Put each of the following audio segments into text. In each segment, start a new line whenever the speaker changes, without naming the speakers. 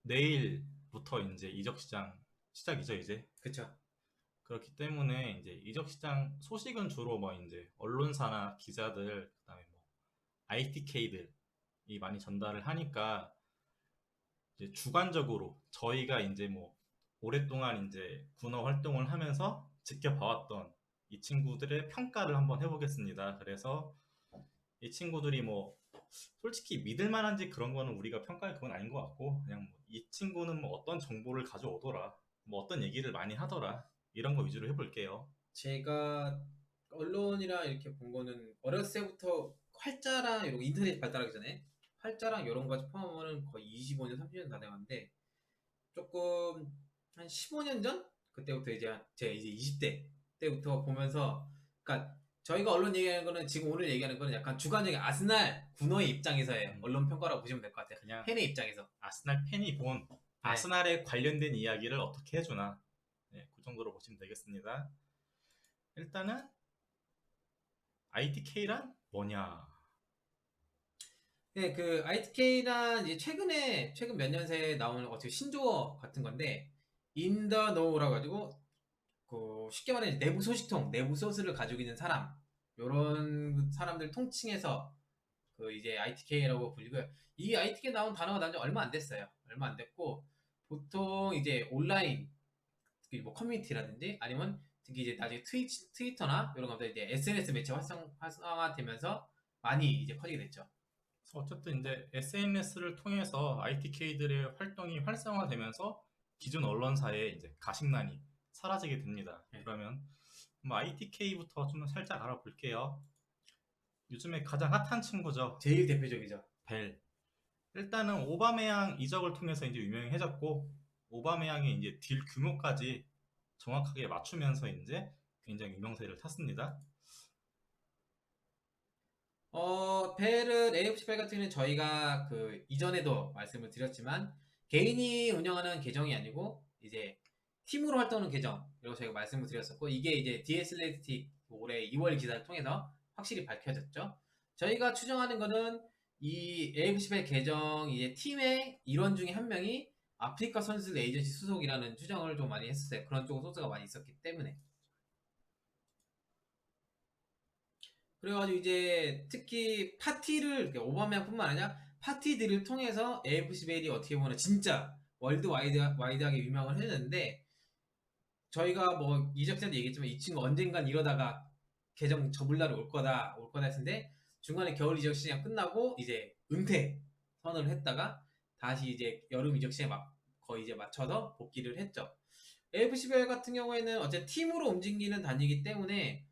내일부터 이제 이적 시장 시작이죠, 이제.
그쵸.
그렇기 때문에 이제 이적 시장 소식은 주로 뭐 이제 언론사나 기자들, 그다음에 뭐 ITK들이 많이 전달을 하니까 이제 주관적으로 저희가 이제 뭐 오랫동안 이제 군어 활동을 하면서 지켜봐왔던 이 친구들의 평가를 한번 해보겠습니다. 그래서 이 친구들이 뭐 솔직히 믿을 만한지 그런 거는 우리가 평가할 그건 아닌 것 같고, 그냥 뭐 이 친구는 뭐 어떤 정보를 가져오더라, 뭐 어떤 얘기를 많이 하더라, 이런 거 위주로 해볼게요.
제가 언론이랑 이렇게 본 거는 어렸을 때부터 활자랑 이런 인터넷 발달하기 전에 활자랑 이런 거까지 포함하면 거의 25년, 30년 다 돼가는데 조금 한 15년 전? 그때부터 이제 제 이제 20대 때부터 보면서 그러니까 저희가 언론 얘기하는 거는 지금 오늘 얘기하는 거는 약간 주관적인 아스날 군호의 입장에서의
음,
언론 평가라고 보시면 될 것 같아요.
그냥
팬의 입장에서.
아스날 팬이 본
네.
아스날에 관련된 이야기를 어떻게 해주나, 네, 그 정도로 보시면 되겠습니다. 일단은 ITK란 뭐냐.
네, 그 ITK란 이제 최근 몇 년 새에 나오는 어떻게 신조어 같은 건데 인더 노우라고 가지고 그 쉽게 말해 내부 소식통, 내부 소스를 가지고 있는 사람 요런 사람들 통칭해서 그 이제 ITK라고 불리고요. 이 ITK 나온 단어가 나온 지 얼마 안 됐어요. 얼마 안 됐고 보통 이제 온라인 특히 뭐 커뮤니티라든지 아니면 특히 이제 나중에 트위터나 이런 것들 이제 SNS 매체 활성화되면서 많이 이제 퍼지게 됐죠.
그래서 어쨌든 이제 SNS를 통해서 ITK들의 활동이 활성화되면서 기존 언론사의 이제 가식난이 사라지게 됩니다.
네.
그러면 뭐 ITK부터 좀 살짝 알아볼게요. 요즘에 가장 핫한 친구죠.
제일 대표적이죠.
벨. 일단은 오바메양 이적을 통해서 이제 유명해졌고, 오바메양의 이제 딜 규모까지 정확하게 맞추면서 이제 굉장히 유명세를 탔습니다.
벨은 AFC 벨 같은 경우는 저희가 그 이전에도 말씀을 드렸지만 개인이 운영하는 계정이 아니고 이제 팀으로 활동하는 계정이라고 저희가 말씀을 드렸었고 이게 이제 디에슬레틱 올해 2월 기사를 통해서 확실히 밝혀졌죠. 저희가 추정하는 거는 이 AFC 벨 계정 이제 팀의 일원 중에 한 명이 아프리카 선수들 에이전시 소속이라는 추정을 좀 많이 했었어요. 그런 쪽 소스가 많이 있었기 때문에. 그래가지고 이제 특히 파티를 오바마뿐만 아니라 파티들을 통해서 AFC 벨이 어떻게 보면 진짜 와이드하게 유명을 해졌는데 저희가 뭐 이적 전에 얘기했지만 이 친구 언젠간 이러다가 계정 접을 날이 올 거다 했는데 중간에 겨울 이적 시장 끝나고 이제 은퇴 선언을 했다가 다시 이제 여름 이적 시장에 막 거의 이제 맞춰서 복귀를 했죠. AFC 벨 같은 경우에는 어쨌든 팀으로 움직이는 단위이기 때문에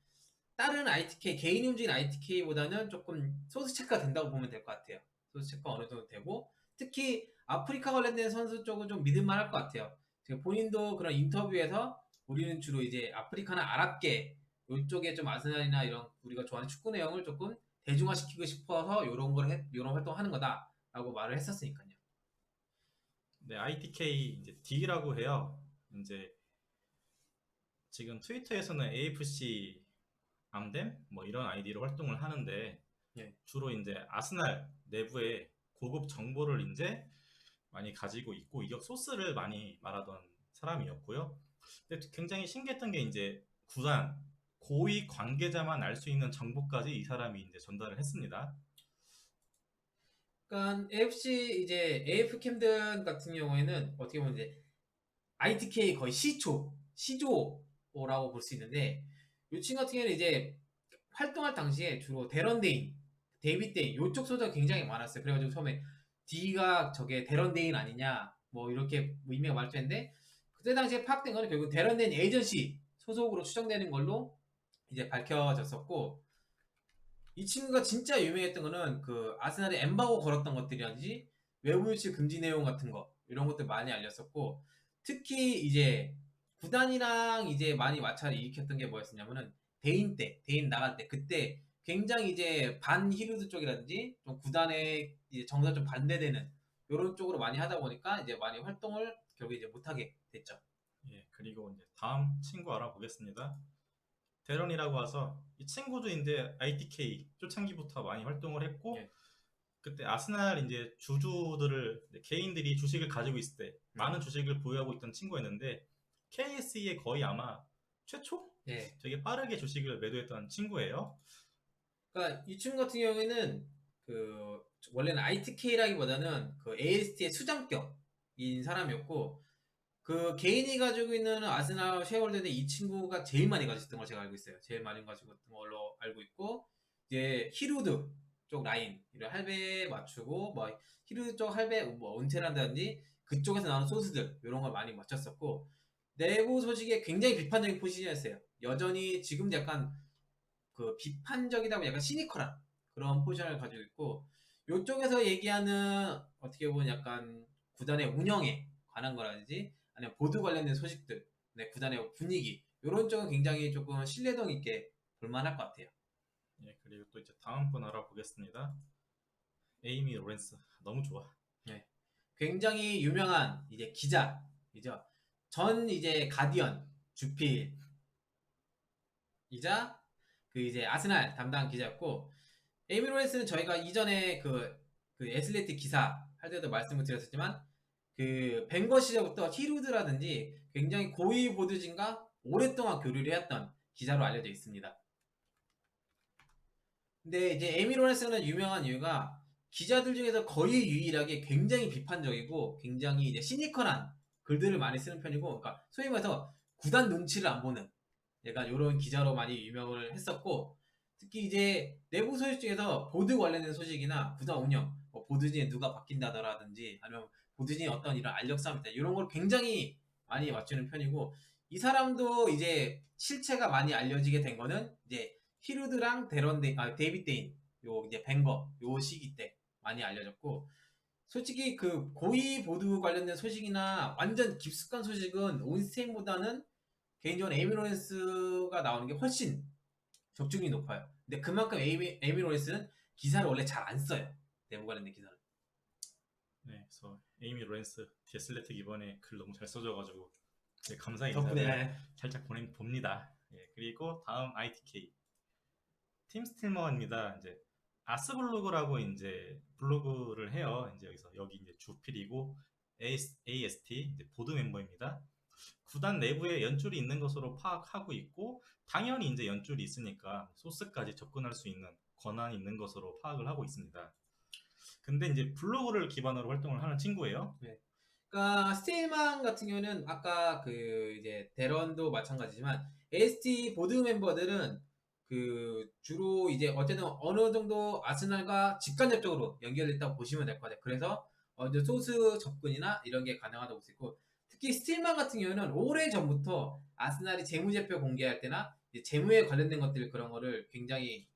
다른 ITK, 개인이 움직이는 ITK보다는 조금 소스 체크가 된다고 보면 될 것 같아요. 소스 체크가 어느 정도 되고, 특히 아프리카 관련된 선수 쪽은 좀 믿을만 할 것 같아요. 지금 본인도 그런 인터뷰에서 우리는 주로 이제 아프리카나 아랍계 이쪽에 좀 아스날이나 이런 우리가 좋아하는 축구 내용을 조금 대중화시키고 싶어서 이런 활동하는 거다라고 말을 했었으니까요.
네, ITK 이제 D라고 해요. 이제 지금 트위터에서는 AFC 암댐 뭐 이런 아이디로 활동을 하는데,
예.
주로 이제 아스날 내부의 고급 정보를 이제 많이 가지고 있고 이적 소스를 많이 말하던 사람이었고요. 근데 굉장히 신기했던 게 이제 구단 고위 관계자만 알 수 있는 정보까지 이 사람이 이제 전달을 했습니다.
그러니까 AFC 이제 AF 캠든 같은 경우에는 어떻게 보면 이제 ITK 거의 시조라고 볼 수 있는데 이 친구 같은 경우는 이제 활동할 당시에 주로 데런 데인, 데이빗 데인 요쪽 소재가 굉장히 많았어요. 그래가지고 처음에 D가 저게 데런 데인 아니냐 뭐 이렇게 뭐 의미가 말했는데 그때 당시에 파악된 거는 결국 데런 데인 에이전시 소속으로 추정되는 걸로 이제 밝혀졌었고 이 친구가 진짜 유명했던 거는 그 아스날에 엠바고 걸었던 것들이라든지 외부 유출 금지 내용 같은 거 이런 것들 많이 알렸었고 특히 이제 구단이랑 이제 많이 마찰을 일으켰던 게 뭐였었냐면은 대인 나갈 때 그때 굉장히 이제 반 히루드 쪽이라든지 좀 구단의 이제 정서 좀 반대되는 이런 쪽으로 많이 하다 보니까 이제 많이 활동을 결국에 이제 못하게 됐죠.
예, 그리고 이제 다음 친구 알아보겠습니다. 데런이라고 해서 이 친구도 이제 ITK 초창기부터 많이 활동을 했고,
예.
그때 아스날 이제 주주들을 개인들이 주식을 가지고 있을 때 많은 주식을 보유하고 있던 친구였는데 KSE에 거의 아마 최초
예.
되게 빠르게 주식을 매도했던 친구예요.
그러니까 이 친구 같은 경우에는 그 원래는 ITK라기보다는 그 AST의 수장격인 사람이었고 그 개인이 가지고 있는 아스날 쉐어홀더인데 이 친구가 제일 많이 가졌던 걸 제가 알고 있어요. 제일 많이 가지고 있던 걸로 알고 있고 이제 히루드 쪽 라인 이런 할배 맞추고 뭐 히루드 쪽 할배 뭐 은퇴한다든지 그쪽에서 나오는 소스들 이런 걸 많이 맞췄었고 내부 소식에 굉장히 비판적인 포지션이었어요. 여전히 지금도 약간 그 비판적이다 보니 약간 시니컬한 그런 포지션을 가지고 있고 이쪽에서 얘기하는 어떻게 보면 약간 구단의 운영에 관한 거라든지 아니면 보드 관련된 소식들, 네, 구단의 분위기 이런 쪽은 굉장히 조금 신뢰성 있게 볼만할 것 같아요.
예, 그리고 또 이제 다음 분 알아보겠습니다. 에이미 로렌스 너무 좋아.
네. 굉장히 유명한 이제 기자이죠. 전 이제 가디언 주필이자 그 이제 아스날 담당 기자였고 에이미 로렌스는 저희가 이전에 그 애슬레틱 기사 할 때도 말씀을 드렸었지만 그 벵거 시절부터 히루드라든지 굉장히 고위 보드진과 오랫동안 교류를 해왔던 기자로 알려져 있습니다. 근데 이제 에이미 로렌스는 유명한 이유가 기자들 중에서 거의 유일하게 굉장히 비판적이고 굉장히 이제 시니컬한 글들을 많이 쓰는 편이고, 그러니까 소위 말해서 구단 눈치를 안 보는 약간 이런 기자로 많이 유명을 했었고, 특히 이제 내부 소식 중에서 보드 관련된 소식이나 구단 운영, 뭐 보드진에 누가 바뀐다더라든지 아니면 보드진이 어떤 이런 알력 싸움이다 이런 걸 굉장히 많이 맞추는 편이고, 이 사람도 이제 실체가 많이 알려지게 된 거는 이제 히루드랑 데이빗 데인 요 이제 벵거 요 시기 때 많이 알려졌고, 솔직히 그 고위 보드 관련된 소식이나 완전 깊숙한 소식은 온스테인보다는 개인적으로 에이미 로렌스가 나오는 게 훨씬 적중률이 높아요. 근데 그만큼 에이미 로렌스는 기사를 원래 잘 안 써요. 내부 관련된 기사를.
네, 그래서 에이미 로렌스 디애슬레틱 이번에 글 너무 잘 써줘가지고 네, 감사
덕분에
인사를 살짝 보냅니다. 예, 그리고 다음 ITK 팀 스틸머입니다. 이제 아스블로그라고 이제 블로그를 해요. 이제 여기 이제 주필이고 AST 이제 보드 멤버입니다. 구단 내부에 연줄이 있는 것으로 파악하고 있고 당연히 이제 연줄이 있으니까 소스까지 접근할 수 있는 권한이 있는 것으로 파악을 하고 있습니다. 근데 이제 블로그를 기반으로 활동을 하는 친구예요.
네. 그러니까 스테일만 같은 경우는 아까 그 이제 데런도 마찬가지지만 AST 보드 멤버들은 그 주로 이제 어쨌든 어느 정도 아스날과 직간접적으로 연결됐다고 보시면 될 것 같아요. 그래서 이제 소스 접근이나 이런 게 가능하다고 볼 수 있고, 특히 스틸만 같은 경우는 오래 전부터 아스날이 재무제표 공개할 때나 이제 재무에 관련된 것들 그런 거를 굉장히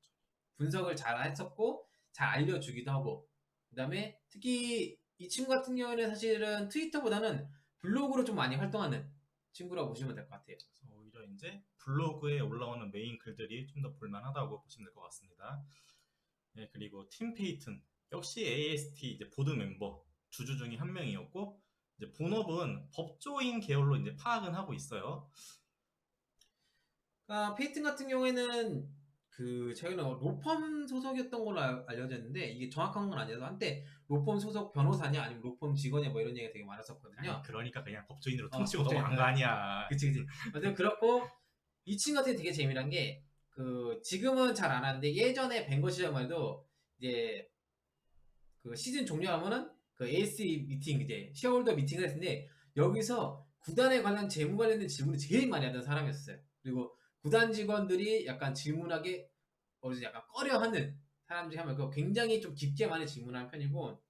분석을 잘 했었고 잘 알려주기도 하고, 그다음에 특히 이 친구 같은 경우는 사실은 트위터보다는 블로그로 좀 많이 활동하는 친구라고 보시면 될 것 같아요.
그래서 오히려 이제 블로그에 올라오는 메인 글들이 좀 더 볼만하다고 보시면 될 것 같습니다. 네, 그리고 팀 페이튼 역시 AST 이제 보드 멤버 주주 중에 한 명이었고 이제 본업은 법조인 계열로 이제 파악은 하고 있어요.
그러니까 페이튼 같은 경우에는 그 최근에 로펌 소속이었던 걸로 알려져 있는데 이게 정확한 건 아니어서 한때 로펌 소속 변호사냐 아니면 로펌 직원이냐 뭐 이런 얘기가 되게 많았었거든요.
아니, 그러니까 그냥 법조인으로 퉁치고
법조인,
넘어간 거 아니야.
그치. 맞아요. 그렇고 이 친구 같은 게 되게 재미난 게 그 지금은 잘 안 하는데 예전에 뱅거 시절만 해도 이제 그 시즌 종료하면은 그 AS 미팅 이제 쉐어홀더 미팅을 했는데 여기서 구단에 관련 재무 관련된 질문을 제일 많이 하던 사람이었어요. 그리고 구단 직원들이 약간 질문하게 약간 꺼려하는 사람 중에 한 명. 굉장히 좀 깊게 많이 질문하는 편이고,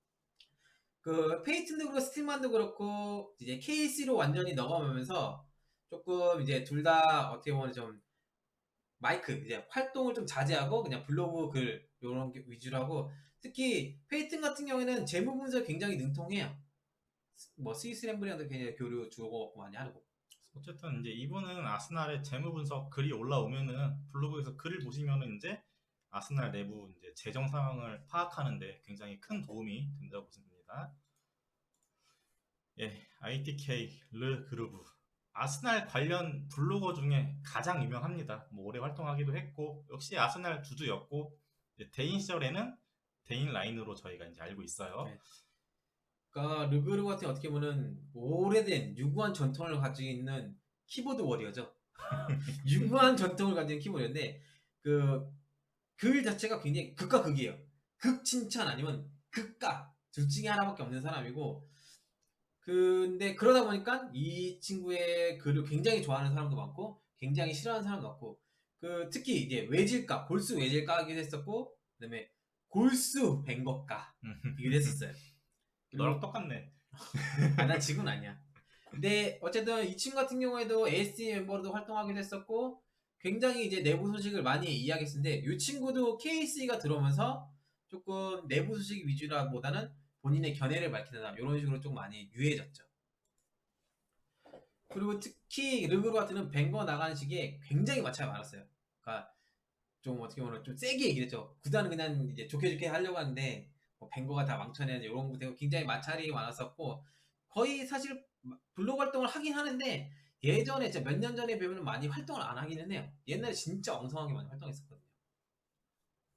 그 페이튼도 그렇고 스틸만도 그렇고 이제 KC로 완전히 넘어가면서 조금 이제 둘 다 어떻게 보면 좀 마이크 이제 활동을 좀 자제하고 그냥 블로그 글 이런 게 위주로 하고, 특히 페이튼 같은 경우에는 재무 분석 굉장히 능통해요. 뭐 스위스 램블이랑도 굉장히 교류 주고받고 많이 하고.
어쨌든 이제 이분은 아스날의 재무 분석 글이 올라오면은 블로그에서 글을 보시면은 이제 아스날 내부 이제 재정 상황을 파악하는데 굉장히 큰 도움이 된다고 보십니다. 예, ITK 르 그루브 아스날 관련 블로거 중에 가장 유명합니다. 뭐 오래 활동하기도 했고 역시 아스날 주주였고 대인 시절에는 대인 라인으로 저희가 이제 알고 있어요.
네. 그러니까 르그르 같은 어떻게 보면 오래된 유구한 전통을 가지고 있는 키보드 워리어죠. 유구한 전통을 가진 키보드인데 글 자체가 굉장히 극과 극이에요. 극 칭찬 아니면 극과 둘 중에 하나밖에 없는 사람이고 근데 그러다 보니까 이 친구의 글을 굉장히 좋아하는 사람도 많고 굉장히 싫어하는 사람도 많고 특히 이제 외질가 골수 외질가기도 했었고 그다음에 골수 뱅거가이기도 했었어요.
너랑
그리고
똑같네.
나 지금 아니야. 근데 어쨌든 이 친구 같은 경우에도 ASD 멤버로도 활동하기도 했었고 굉장히 이제 내부 소식을 많이 이야기했는데 이 친구도 KC가 들어오면서 조금 내부 소식 위주라보다는 본인의 견해를 밝히는 이런 식으로 좀 많이 유해졌죠. 그리고 특히 르그로 같은 뱅거 나가는 시기에 굉장히 마찰이 많았어요. 그러니까 좀 어떻게 보면 좀 세게 얘기를 했죠. 구단은 그냥 이제 좋게 좋게 하려고 하는데 뭐 뱅거가 다 망쳐내야지 이런 것도 굉장히 마찰이 많았었고 거의 사실 블로그 활동을 하긴 하는데 예전에 진짜 몇 년 전에 비하면 많이 활동을 안 하기는 해요. 옛날에 진짜 엉성하게 많이 활동했었거든요.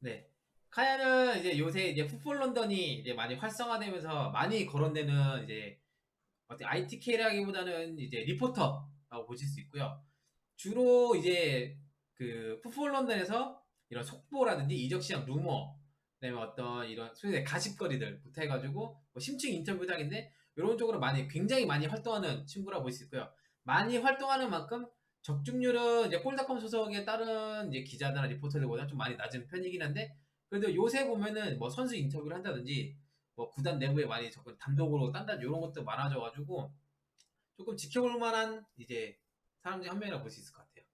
네. 카야는 이제 요새 이제 풋볼 런던이 이제 많이 활성화되면서 많이 거론되는 이제 어떻게 ITK라기보다는 이제 리포터라고 보실 수 있고요. 주로 이제 풋볼 런던에서 이런 속보라든지 이적 시장 루머, 그다음에 어떤 이런 소위 가십거리들부터 해가지고 뭐 심층 인터뷰 장인데 이런 쪽으로 굉장히 많이 활동하는 친구라고 볼 수 있고요. 많이 활동하는 만큼 적중률은 이제 꼴닷컴 소속의 다른 이제 기자들이나 리포터들보다 좀 많이 낮은 편이긴 한데 그래도 요새 보면은 뭐 선수 인터뷰를 한다든지 뭐 구단 내부에 많이 접근 단독으로 딴다 이런 것도 많아져가지고 조금 지켜볼 만한 이제 사람 중 한 명이라 볼 수 있을 것 같아요.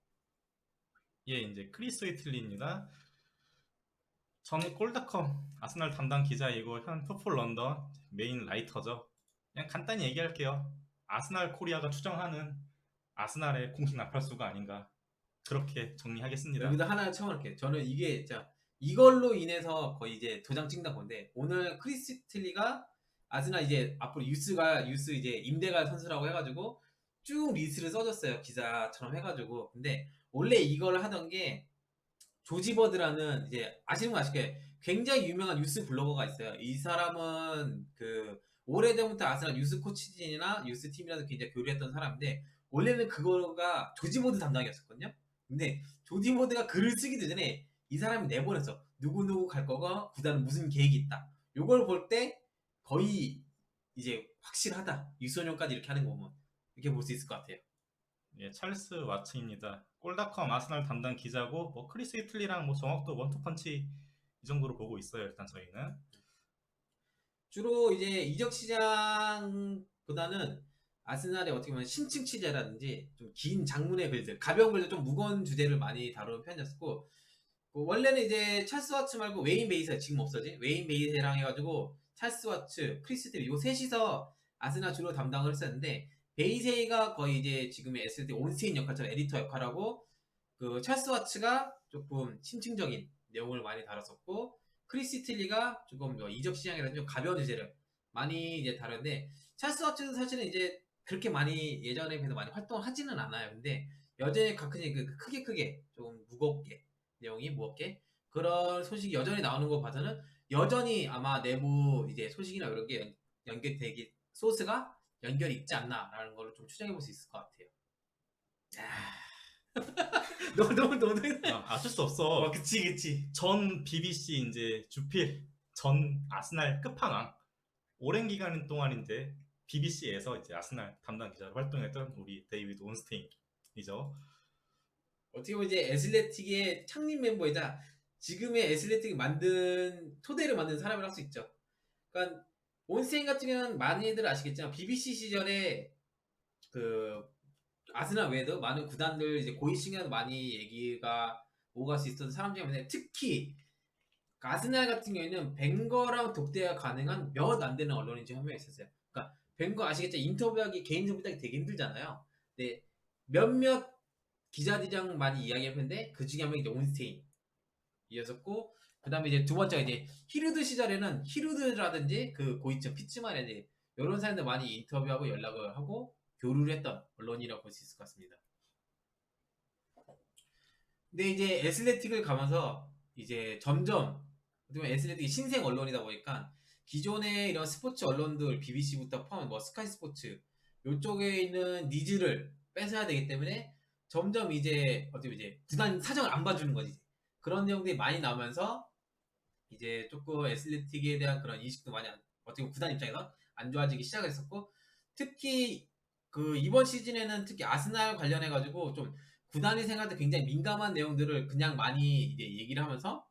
예, 이제 크리스 웨이틀리입니다. 전 골닷컴 아스날 담당 기자이고 현 풋볼 런던 메인 라이터죠. 그냥 간단히 얘기할게요. 아스날 코리아가 추정하는 아스날의 공식 나팔수가 아닌가 그렇게 정리하겠습니다.
여기다 하나 채워놓을게요. 저는 이게 자 이걸로 인해서 거의 이제 도장 찍는 건데 오늘 크리스틸리가 아스날 이제 앞으로 유스 이제 임대갈 선수라고 해가지고 쭉 리스트를 써줬어요. 기자처럼 해가지고 근데 원래 이걸 하던 게 조지버드라는 이제 아시는 분 아실게요. 굉장히 유명한 뉴스 블로거가 있어요. 이 사람은 오래전부터 아스날 뉴스 코치진이나 뉴스 팀이라도 굉장히 교류했던 사람인데 원래는 그거가 조지버드 담당이었었거든요. 근데 조지버드가 글을 쓰기도 전에 이 사람이 내보냈어. 누구누구 갈 거가 구단은 무슨 계획이 있다. 요걸 볼 때 거의 이제 확실하다. 유소년까지 이렇게 하는 거 보면 이렇게 볼 수 있을 것 같아요.
예, 찰스 와츠입니다. 골닷컴 아스날 담당 기자고 뭐 크리스 웨이틀리랑 뭐 정확도 원투펀치 이 정도로 보고 있어요. 일단 저희는
주로 이제 이적 시장보다는 아스날의 어떻게 보면 심층 취재라든지 좀 긴 장문의 글들, 가벼운 글들 좀 무거운 주제를 많이 다루는 편이었고 원래는 이제 찰스 와츠 말고 웨인 베이세 지금 없어진 웨인 베이세랑 해가지고 찰스 와츠, 크리스틸 요 셋이서 아스날 주로 담당을 했었는데 베이세가 거의 이제 지금의 SLT 온스테인 역할처럼 에디터 역할하고 찰스 와츠가 조금 심층적인 내용을 많이 다뤘었고 크리스틸리가 조금 이적 시장이라든지 좀 가벼운 주제를 많이 이제 다뤘는데 찰스 와츠는 사실은 이제 그렇게 많이 예전에 비해서 많이 활동을 하지는 않아요. 근데 여전히 가끔씩 크게 좀 무겁게 내용이 무겁게 그런 소식이 여전히 나오는 거 봐서는 여전히 아마 내부 이제 소식이나 이런 게 연결되기 소스가 연결이 있지 않나라는 걸 좀 추정해 볼 수 있을 것 같아요. 너무
어쩔 수 없어.
그치.
전 BBC 이제 주필 전 아스날 끝판왕 오랜 기간 동안 이제 BBC에서 이제 아스날 담당 기자로 활동했던 우리 데이비드 온스테인이죠.
어떻게 보면 이제 애슬레틱의 창립 멤버이자 지금의 애슬레틱을 토대를 만든 사람이라 할 수 있죠. 그러니까 온스테인 같은 경우는 많이들 아시겠지만 BBC 시절에 아스날 외에도 많은 구단들 이제 고위 층에도 많이 얘기가 오갈 수 있었던 사람 중에 한데 특히 아스날 같은 경우에는 벵거랑 독대가 가능한 몇 안 되는 언론인 중 한 명 있었어요. 그러니까 벵거 아시겠죠? 개인 인터뷰하기 되게 힘들잖아요. 근데 몇몇 기자들이랑 많이 이야기했는데 그 중에 한 명이 이제 온스테인이었었고 그 다음에 이제 두 번째가 이제 히르드 시절에는 히르드라든지 고위층 피츠만이라든지 이런 사람들 많이 인터뷰하고 연락을 하고 교류를 했던 언론이라고 볼 수 있을 것 같습니다. 근데 이제 애슬레틱을 가면서 이제 점점 어떻게 보면 애슬레틱이 신생 언론이다 보니까 기존의 이런 스포츠 언론들 BBC부터 포함 뭐 스카이 스포츠 요쪽에 있는 니즈를 뺏어야 되기 때문에 점점 이제 어떻게 보면 이제 구단 사정을 안 봐주는 거지. 그런 내용들이 많이 나오면서 이제 조금 애슬레틱에 대한 그런 인식도 많이 어떻게 보면 구단 입장에서 안 좋아지기 시작했었고 특히 그 이번 시즌에는 특히 아스날 관련해 가지고 좀 구단이 생각할 때 굉장히 민감한 내용들을 그냥 많이 이제 얘기를 하면서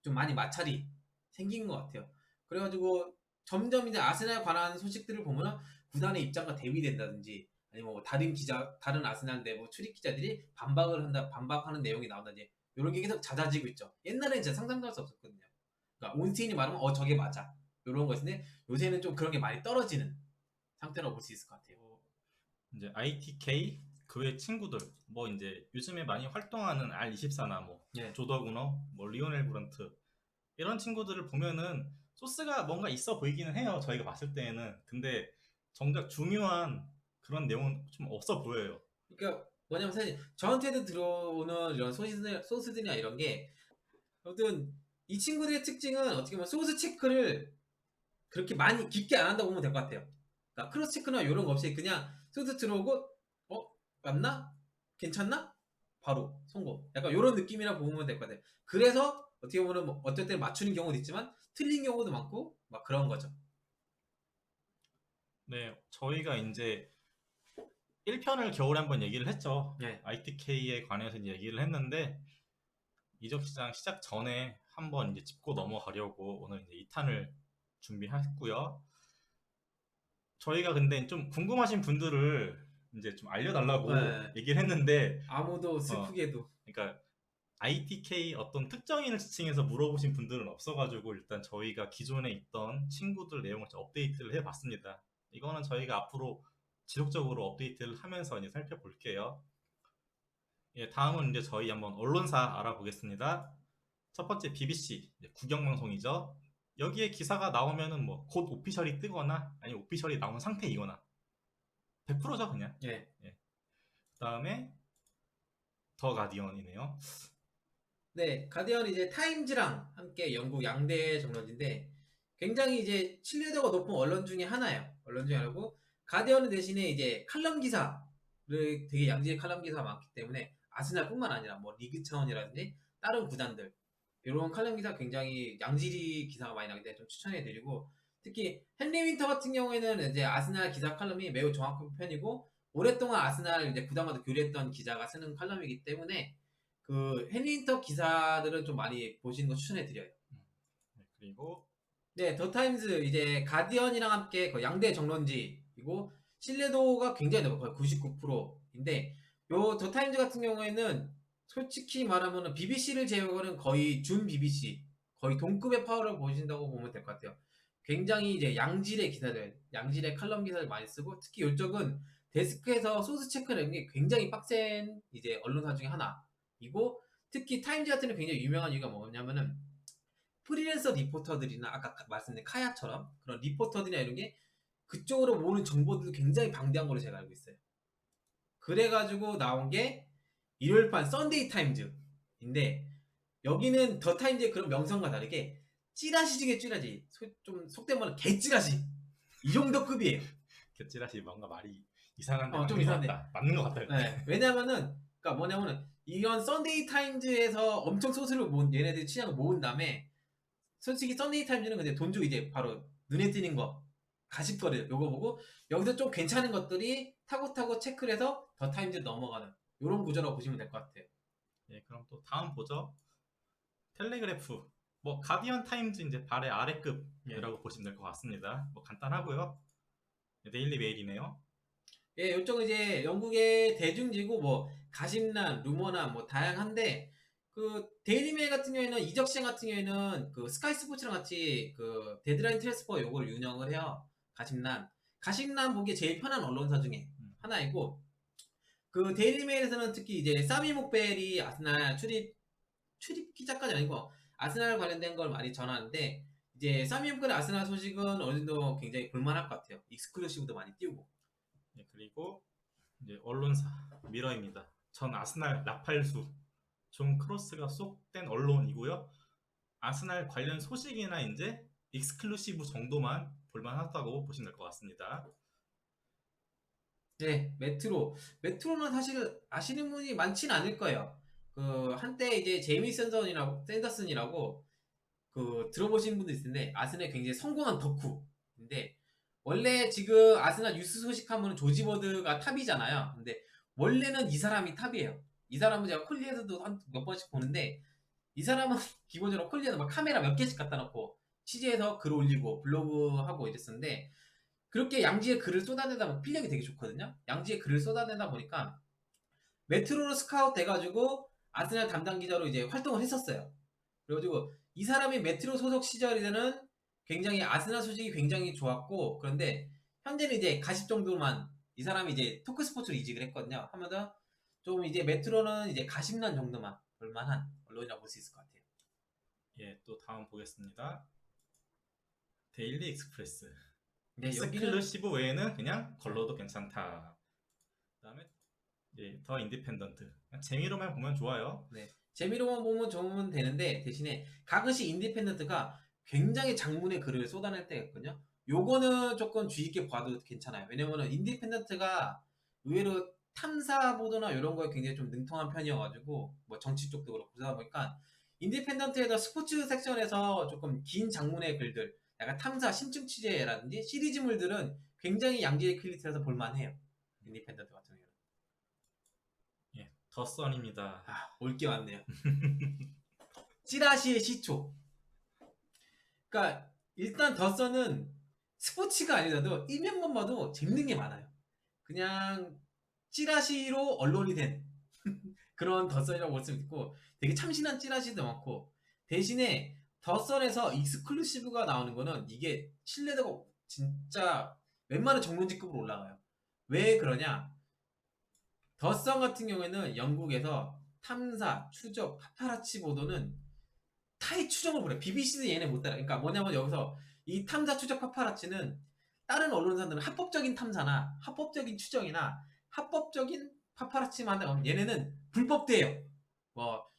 좀 많이 마찰이 생긴 것 같아요. 그래가지고 점점 이제 아스날 관한 소식들을 보면 구단의 입장과 대비된다든지 아니면 뭐 다른 기자, 다른 아스날 내부 출입 기자들이 반박하는 내용이 나온다든지 이런 게 계속 잦아지고 있죠. 옛날에는 진짜 상상도 할 수 없었거든요. 그러니까 온스테인이 말하면 저게 맞아 이런 거였는데 요새는 좀 그런 게 많이 떨어지는 상태라고 볼 수 있을 것 같아요.
이제 ITK 그 외 친구들 뭐 이제 요즘에 많이 활동하는 R24나 뭐
예.
조더구너 뭐 리오넬 브런트 이런 친구들을 보면은 소스가 뭔가 있어 보이기는 해요. 저희가 봤을 때에는. 근데 정작 중요한 그런 내용은 좀 없어 보여요.
그러니까 뭐냐면 사실 저한테도 들어오는 이런 소스들이나 이런 게 아무튼 이 친구들의 특징은 어떻게 보면 소스 체크를 그렇게 많이 깊게 안 한다고 보면 될 것 같아요. 그러니까 크로스 체크나 이런 거 없이 그냥 소스 들어오고 맞나? 괜찮나? 바로 성공. 약간 이런 느낌이라 보면 될 것 같아요. 그래서 어떻게 보면 뭐 어떨 때는 맞추는 경우도 있지만 틀린 경우도 많고 막 그런 거죠.
네, 저희가 이제 1편을 겨울에 한번 얘기를 했죠.
네.
ITK에 관해서 이제 얘기를 했는데 이적 시장 시작 전에 한번 이제 짚고 넘어가려고 오늘 이제 2탄을 준비했고요. 저희가 근데 좀 궁금하신 분들을 이제 좀 알려달라고
네.
얘기를 했는데,
아무도
어,
슬프게도
그러니까 ITK 어떤 특정인을 지칭해서 물어보신 분들은 없어가지고 일단 저희가 기존에 있던 친구들 내용을 좀 업데이트를 해봤습니다. 이거는 저희가 앞으로 지속적으로 업데이트를 하면서 이제 살펴볼게요. 예, 다음은 이제 저희 한번 언론사 알아보겠습니다. 첫 번째 BBC 국영방송이죠. 여기에 기사가 나오면은 뭐 곧 오피셜이 뜨거나 아니 오피셜이 나온 상태이거나 100%죠 그냥.
예.
예. 그다음에 더 가디언이네요.
네, 가디언 이제 타임즈랑 함께 영국 양대 정론인데 굉장히 이제 신뢰도가 높은 언론 중에 하나예요. 언론 중에 하나고 가디언은 대신에 이제 칼럼 기사를 되게 양질의 칼럼 기사가 많기 때문에 아스날뿐만 아니라 뭐 리그 차원이라든지 다른 구단들 이런 칼럼 기사 굉장히 양질의 기사가 많이 나기 때문에 좀 추천해드리고 특히 헨리 윈터 같은 경우에는 이제 아스날 기사 칼럼이 매우 정확한 편이고 오랫동안 아스날 이제 구단과도 교류했던 기자가 쓰는 칼럼이기 때문에 그 헨리인터 기사들은 좀 많이 보시는 거 추천해 드려요.
네, 그리고
네, 더 타임즈 이제 가디언이랑 함께 그 양대 정론지이고 신뢰도가 굉장히 높아요. 거의 99%인데 요 더 타임즈 같은 경우에는 솔직히 말하면 BBC를 제외하고는 거의 준 BBC 거의 동급의 파워를 보신다고 보면 될 것 같아요. 굉장히 이제 양질의 기사들, 양질의 칼럼 기사를 많이 쓰고 특히 이쪽은 데스크에서 소스 체크를 하는 게 굉장히 빡센 이제 언론사 중에 하나이고 특히 타임즈 같은 경우는 굉장히 유명한 이유가 뭐냐면은 프리랜서 리포터들이나 아까 말씀드린 카야처럼 그런 리포터들이나 이런 게 그쪽으로 모으는 정보들도 굉장히 방대한 걸로 제가 알고 있어요. 그래가지고 나온 게 일요일판 썬데이 타임즈인데 여기는 더 타임즈의 그런 명성과 다르게 찌라시 중에 찌라시 좀 속된 말로 개찌라시 이 정도 급이에요.
겹치라시 뭔가 말이 이상한데
좀
맞는 것
이상한데
같다. 맞는 것 같다.
네, 왜냐면은 그러니까 뭐냐면은 이런 썬데이 타임즈에서 엄청 소스를 모은 얘네들이 취향을 모은 다음에 솔직히 썬데이 타임즈는 근데 돈 주고 이제 바로 눈에 띄는 거 가십거리 요거 보고 여기서 좀 괜찮은 것들이 타고타고 체크를 해서 더 타임즈 넘어가는 이런 구조라고 보시면 될 것 같아요.
예, 그럼 또 다음 보죠. 텔레그래프. 뭐 가디언 타임즈 이제 발의
예.
아래급이라고 보시면 될 것 같습니다. 뭐 간단하고요. 데일리 메일이네요.
예, 이쪽은 이제 영국의 대중지고 뭐 가심란, 루머나 뭐 다양한데 그 데일리메일 같은 경우에는 이적 시장 같은 경우에는 그 스카이 스포츠랑 같이 그 데드라인 트랜스퍼 요걸 운영을 해요. 가심란 보기 제일 편한 언론사 중에 하나이고 그 데일리메일에서는 특히 이제 사미 목벨이 아스날 출입 기자까지 아니고 아스날 관련된 걸 많이 전하는데 이제 사미 목벨의 아스날 소식은 어느 정도 굉장히 볼만할 것 같아요. 익스클루시브도 많이 띄우고.
예, 그리고 이제 언론사 미러입니다. 전 아스날 나팔수 존 크로스가 속된 언론이고요. 아스날 관련 소식이나 이제 익스클루시브 정도만 볼만하다고 보시면 될 것 같습니다.
네, 메트로는 사실 아시는 분이 많지는 않을 거예요. 그 한때 이제 제이미 샌더슨이라고 그 들어보신 분도 있을 텐데 아스날 굉장히 성공한 덕후인데 원래 지금 아스날 뉴스 소식하면 조지 버드가 탑이잖아요. 근데 원래는 이 사람이 탑이에요. 이 사람은 제가 콜리에서도 한 몇 번씩 보는데 이 사람은 기본적으로 콜리에서 막 카메라 몇 개씩 갖다 놓고 취재해서 글 올리고 블로그 하고 이랬었는데 그렇게 양지에 글을 쏟아내다 보면 필력이 되게 좋거든요. 양지에 글을 쏟아내다 보니까 메트로로 스카우트 돼가지고 아스날 담당 기자로 이제 활동을 했었어요. 그래가지고 이 사람이 메트로 소속 시절에는 굉장히 아스날 소식이 굉장히 좋았고 그런데 현재는 이제 가십 정도만 이 사람이 이제 토크 스포츠로 이직을 했거든요. 하면서 좀 이제 메트로는 이제 가십난 정도만 볼만한 언론이라고 볼 수 있을 것 같아요.
예, 또 다음 보겠습니다. 데일리 익스프레스.
네, 여기는
익스클루시브 외에는 그냥 걸러도 괜찮다. 그다음에 이제 더 인디펜던트. 그냥 재미로만 보면 좋아요.
네, 재미로만 보면 좋으면 되는데 대신에 가끔씩 인디펜던트가 굉장히 장문의 글을 쏟아낼 때가 있거든요. 요거는 조금 주의 있게 봐도 괜찮아요. 왜냐면은 인디펜던트가 의외로 탐사 보도나 이런 거에 굉장히 좀 능통한 편이어가지고 뭐 정치 쪽도 그렇고 그러다 보니까 인디펜던트에서 스포츠 섹션에서 조금 긴 장문의 글들 약간 탐사 심층 취재라든지 시리즈물들은 굉장히 양질의 퀄리티라서 볼만해요. 인디펜던트 같은 경우는.
예, 더 선입니다.
아, 올 게 많네요. 찌라시의 시초. 그러니까 일단 더선은 스포츠가 아니라도 일면만 봐도 재밌는 게 많아요. 그냥 찌라시로 언론이 된 그런 더선이라고 볼 수 있고 되게 참신한 찌라시도 많고 대신에 더선에서 익스클루시브가 나오는 거는 이게 신뢰도가 진짜 웬만한 정론직급으로 올라가요. 왜 그러냐? 더선 같은 경우에는 영국에서 탐사, 추적, 파파라치 보도는 타의 추정을 보내. BBC도 얘네 못 따라. 그러니까 뭐냐면 여기서 이 탐사 추적 파파라치는 다른 언론사들은 합법적인 탐사나 합법적인 추정이나 합법적인 파파라치만 하면 얘네는 불법대요. 뭐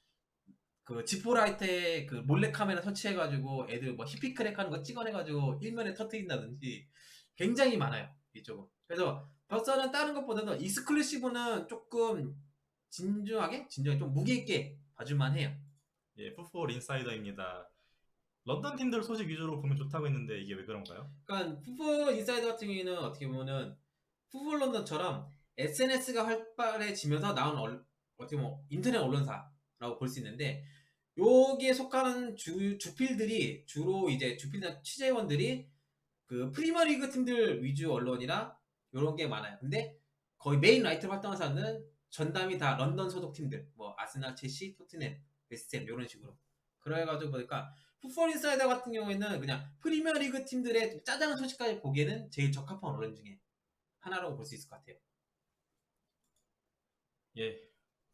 그 지포라이트에 그 몰래 카메라 설치해가지고 애들 뭐 히피크랙 하는 거 찍어내가지고 일면에 터트린다든지 굉장히 많아요 이쪽은. 그래서 더선은 다른 것보다도 익스클루시브는 조금 진중하게 좀 무게 있게 봐줄만 해요.
예, 풋볼 인사이더입니다. 런던 팀들 소식 위주로 보면 좋다고 했는데 이게 왜 그런가요?
그러니까 풋볼 인사이드 같은 경우에는 어떻게 보면은 풋볼 런던처럼 SNS가 활발해지면서 나온 어떻게 보면 인터넷 언론사라고 볼 수 있는데 여기에 속하는 주필들이 주로 이제 주필이나 취재원들이 그 프리미어리그 팀들 위주 언론이나 이런 게 많아요. 근데 거의 메인 라이트로 활동하는 사람들은 전담이 다 런던 소속 팀들, 뭐 아스날, 첼시, 토트넘, 웨스트햄 이런 식으로. 그래가지고 보니까 풋볼 인사이더 같은 경우에는 그냥 프리미어리그 팀들의 짜잘한 소식까지 보기에는 제일 적합한 언론 중에 하나라고 볼 수 있을 것 같아요.
예,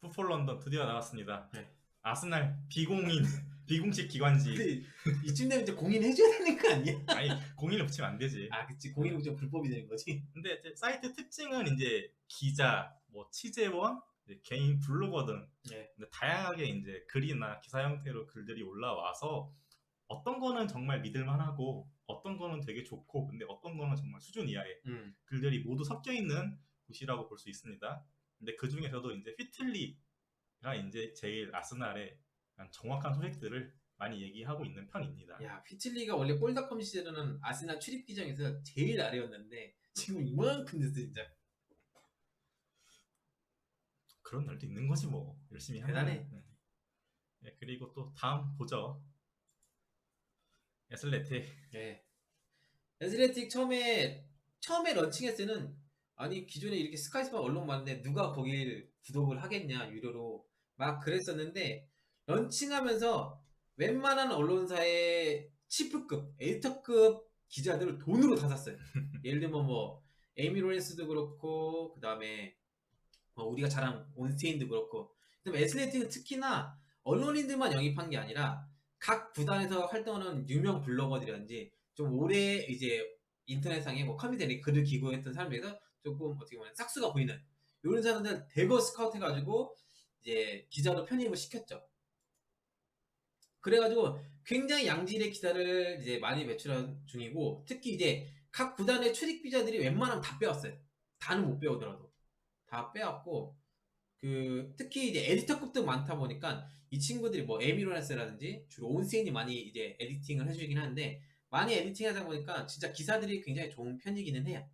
풋볼 런던 드디어 나왔습니다.
네.
아스날 비공인 비공식 기관지.
근데 이쯤 되면 이제 공인해줘야 되는 거 아니야?
아니, 공인을 붙이면 안 되지.
아, 그치. 공인을 붙이면 불법이 되는 거지.
근데 이제 사이트 특징은 이제 기자, 뭐 취재원, 이제 개인 블로거 등
네.
근데 다양하게 이제 글이나 기사 형태로 글들이 올라와서 어떤 거는 정말 믿을만하고 어떤 거는 되게 좋고 근데 어떤 거는 정말 수준 이하의 글들이 모두 섞여 있는 곳이라고 볼 수 있습니다. 근데 그 중에서도 이제 피틀리가 이제 제일 아스날의 정확한 소식들을 많이 얘기하고 있는 편입니다.
야, 피틀리가 원래 골닷컴 시절에는 아스날 출입 기장에서 제일 아래였는데 지금 이만큼 됐어 진짜.
그런 날도 있는 거지 뭐. 열심히 하면.
대단해.
네, 그리고 또 다음 보죠. 애슬레틱.
네. 애슬레틱 처음에 런칭했을 때는 아니 기존에 이렇게 스카이스파 언론 많은데 누가 거길 구독을 하겠냐 유료로 막 그랬었는데 런칭하면서 웬만한 언론사의 치프급, 에디터급 기자들을 돈으로 다 샀어요. 예를 들면 뭐 에이미 로렌스도 그렇고 그 다음에 우리가 잘 아는 온스테인도 그렇고 그다음에 애슬레틱은 특히나 언론인들만 영입한 게 아니라 각 구단에서 활동하는 유명 블로거들이라든지 좀 오래 이제 인터넷상에 뭐 커뮤니티에 글을 기고했던 사람들에서 조금 어떻게 보면 싹수가 보이는 이런 사람들 대거 스카우트 해가지고 이제 기자로 편입을 시켰죠. 그래가지고 굉장히 양질의 기사를 이제 많이 배출한 중이고, 특히 이제 각 구단의 출입 기자들이 웬만하면 다 빼왔어요. 다는 못 빼오더라도 다 빼왔고, 그 특히 이제 에디터급도 많다 보니까 이 친구들이 뭐 에미로네스라든지 주로 온세인이 많이 이제 에디팅을 해주긴 하는데, 많이 에디팅하다 보니까 진짜 기사들이 굉장히 좋은 편이기는 해요.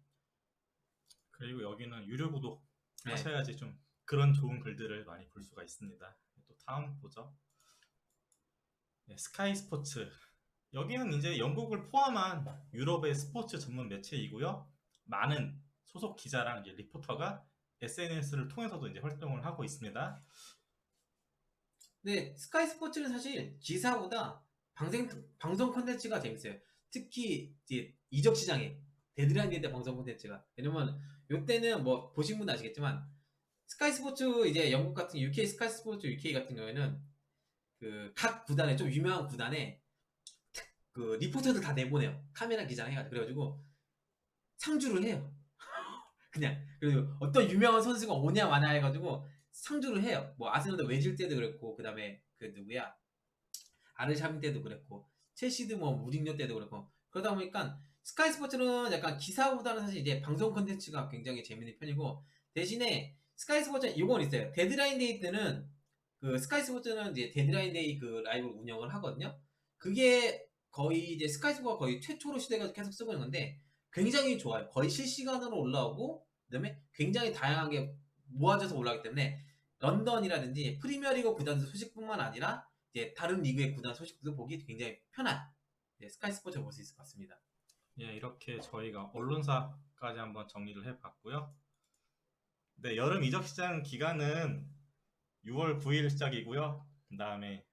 그리고 여기는 유료 구독
네.
하셔야지 좀 그런 좋은 글들을 많이 볼 수가 있습니다. 또 다음 보죠. 네, 스카이 스포츠. 여기는 이제 영국을 포함한 유럽의 스포츠 전문 매체이고요. 많은 소속 기자랑 이제 리포터가 SNS를 통해서도 이제 활동을 하고 있습니다.
근데 스카이 스포츠는 사실 기사보다 방송 콘텐츠가 재밌어요. 특히 이제 이적 시장에 데드라인 데이 때 방송 콘텐츠가. 왜냐면 요때는 뭐 보신 분도 아시겠지만 스카이 스포츠 이제 영국 같은 UK 스카이 스포츠 UK 같은 경우에는 그 각 구단에 좀 유명한 구단에 그 리포터들 다 내보내요. 카메라 기자랑 해가지고. 그래가지고 상주를 해요. 그냥. 그리고 어떤 유명한 선수가 오냐 마냐 해가지고 상주를 해요. 뭐 아스널도 외질 때도 그랬고, 그 다음에 그 누구야, 아르샤빈 때도 그랬고, 첼시도 뭐 무리뉴 때도 그랬고. 그러다 보니까 스카이 스포츠는 약간 기사보다는 사실 이제 방송 컨텐츠가 굉장히 재밌는 편이고, 대신에 스카이 스포츠는 이건 있어요. 데드라인 데이 때는 그 스카이 스포츠는 이제 데드라인 데이 그 라이브 운영을 하거든요. 그게 거의 이제 스카이 스포츠가 거의 최초로 시대가 계속 쓰고 있는 건데 굉장히 좋아요. 거의 실시간으로 올라오고, 그다음에 굉장히 다양하게 모아져서 올라오기 때문에 런던이라든지 프리미어리그 구단 소식뿐만 아니라 이제 다른 리그의 구단 소식도 보기 굉장히 편한 스카이 스포츠를 볼 수 있을 것 같습니다.
예, 이렇게 저희가 언론사까지 한번 정리를 해봤고요. 네, 여름 이적 시장 기간은 6월 9일 시작이고요. 그 다음에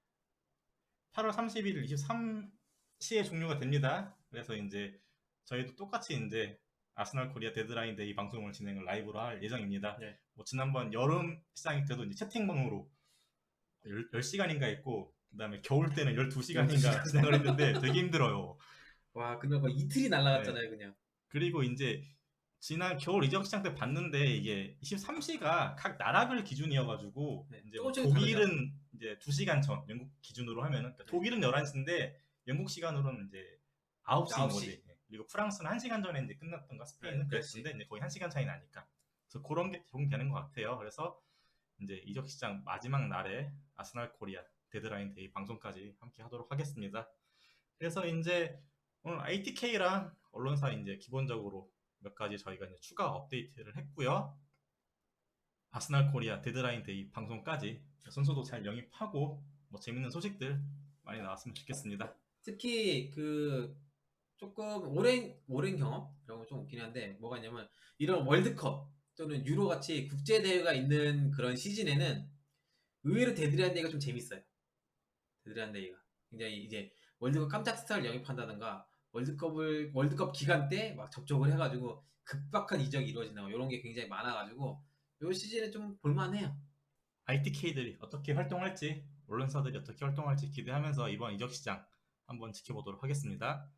8월 31일 23시에 종료가 됩니다. 그래서 이제 저희도 똑같이 이제 아스널 코리아 데드라인 데이 방송을 진행을 라이브로 할 예정입니다.
네.
뭐 지난번 여름 시장일 때도 이제 채팅방으로 10시간인가 했고, 그 다음에 겨울 때는 12시간인가 진행을 했는데 되게 힘들어요.
와, 근데 거의 이틀이 날라갔잖아요, 그냥.
그리고 이제 지난 겨울 이적 시장 때 봤는데 이게 23시가 각 나라별 기준이어가지고
네,
이제 뭐
조금씩 다르죠.
독일은 이제 2시간 전 영국 기준으로 하면은, 그러니까 독일은 11시인데 영국 시간으로는 이제 9시인
9시.
거지. 그리고 프랑스는 1시간 전에 이제 끝났던가, 스페인은
네,
그랬는데 이제 거의 1시간 차이 나니까. 그래서 그런 게 적용되는 것 같아요. 그래서 이제 이적 시장 마지막 날에 아스날 코리아 데드라인 데이 방송까지 함께 하도록 하겠습니다. 그래서 이제 오늘 ITK랑 언론사 이제 기본적으로 몇 가지 저희가 이제 추가 업데이트를 했고요. 아스날 코리아 데드라인 데이 방송까지 선수도 잘 영입하고 뭐 재밌는 소식들 많이 나왔으면 좋겠습니다.
특히 그 조금 오랜 경험 이런 거 좀 웃긴 한데, 뭐가 있냐면 이런 월드컵 또는 유로 같이 국제 대회가 있는 그런 시즌에는 의외로 데드라인 데이가 좀 재밌어요. 데드라인 데이가 굉장히 이제 월드컵 깜짝 스타를 영입한다든가, 월드컵 기간 때 막 접촉을 해가지고 급박한 이적이 이루어진다고, 이런 게 굉장히 많아가지고 이 시즌에 좀 볼만해요.
ITK들이 어떻게 활동할지, 언론사들이 어떻게 활동할지 기대하면서 이번 이적 시장 한번 지켜보도록 하겠습니다.